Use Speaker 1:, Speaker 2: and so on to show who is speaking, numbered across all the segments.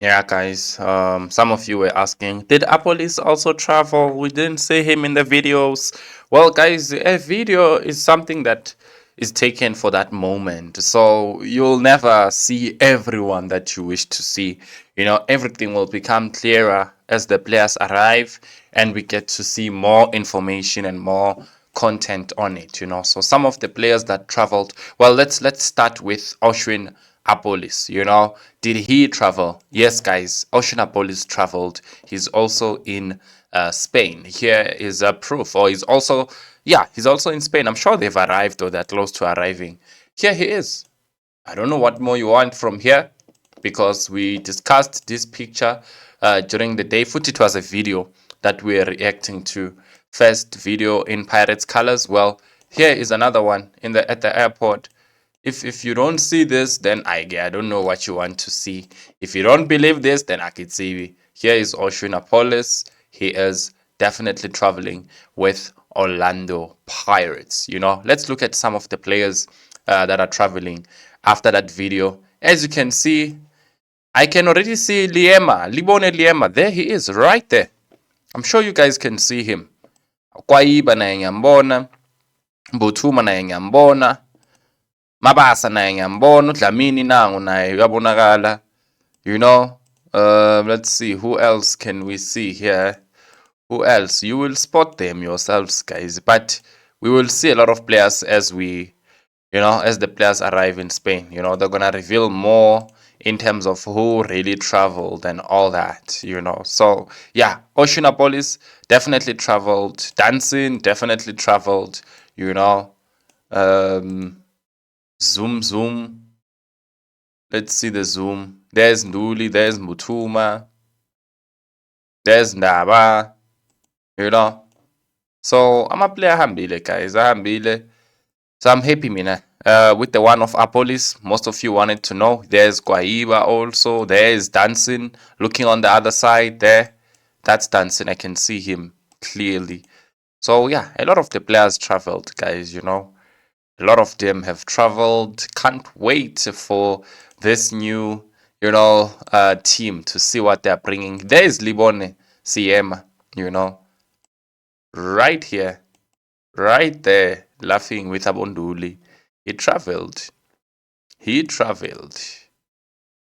Speaker 1: Yeah, guys. Some of you were asking, did Appollis also travel? We didn't see him in the videos. Well, guys, a video is something that is taken for that moment. So you'll never see everyone that you wish to see. Everything will become clearer as the players arrive and we get to see more information and more content on it. So some of the players that traveled, well, let's start with Oshwin Appollis. Did he travel? Yes, guys, Ocean Appollis traveled. He's also in Spain. Here is a proof. Or he's also in Spain. I'm sure they've arrived or they're close to arriving. Here he is. I don't know what more you want from here because we discussed this picture during the day. Foot, it was a video that we're reacting to. First video in Pirates colors. Well, here is another one at the airport. If you don't see this, then I don't know what you want to see. If you don't believe this, then I can see here is Ocean Appollis. He is definitely traveling with Orlando Pirates. Let's look at some of the players that are traveling after that video. As you can see, I can already see Libone Liema. There he is, right there. I'm sure you guys can see him. Kwaiba naye ngiyambona, Mbuthuma naye ngiyambona, Mabasa naye ngiyambona, uDlamini nangu naye uyabonakala. Let's see, who else can we see here? Who else? You will spot them yourselves, guys. But we will see a lot of players as the players arrive in Spain. They're gonna reveal more in terms of who really traveled and all that. So yeah, Oceanopolis definitely traveled. Dancing definitely traveled. Um, Zoom Zoom. Let's see the Zoom. There's Nduli. There's Mutuma. There's Ndaba. So I'm a player hambile, guys. Hambile. So I'm happy, mina. With the one of Appollis, most of you wanted to know. There's Guaiba also. There's Dancing. Looking on the other side there. That's Dancing. I can see him clearly. So yeah, a lot of the players traveled, guys. A lot of them have traveled. Can't wait for this new, team to see what they're bringing. There is Libone CM, right here. Right there, laughing with Abonduli. He traveled. He traveled.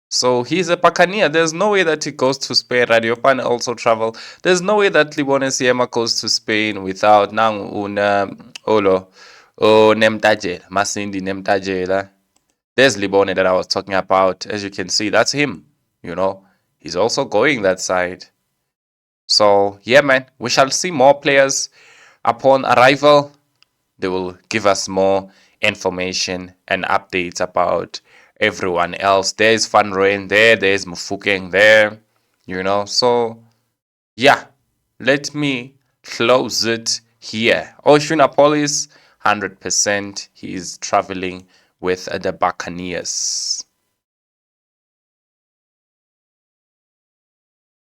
Speaker 1: So he's a Pacania. There's no way that he goes to Spain. Radiopan also travel. There's no way that Libone Siema goes to Spain without Nang Olo Nemtajel. Masindi Nemtajela. There's Libone that I was talking about. As you can see, that's him. He's also going that side. So yeah, man, we shall see more players upon arrival. They will give us more information and updates about everyone else. There's Van Rooyen there, there's Mufukeng there, So, yeah, let me close it here. Ocean Appollis, 100%. He's traveling with the Buccaneers.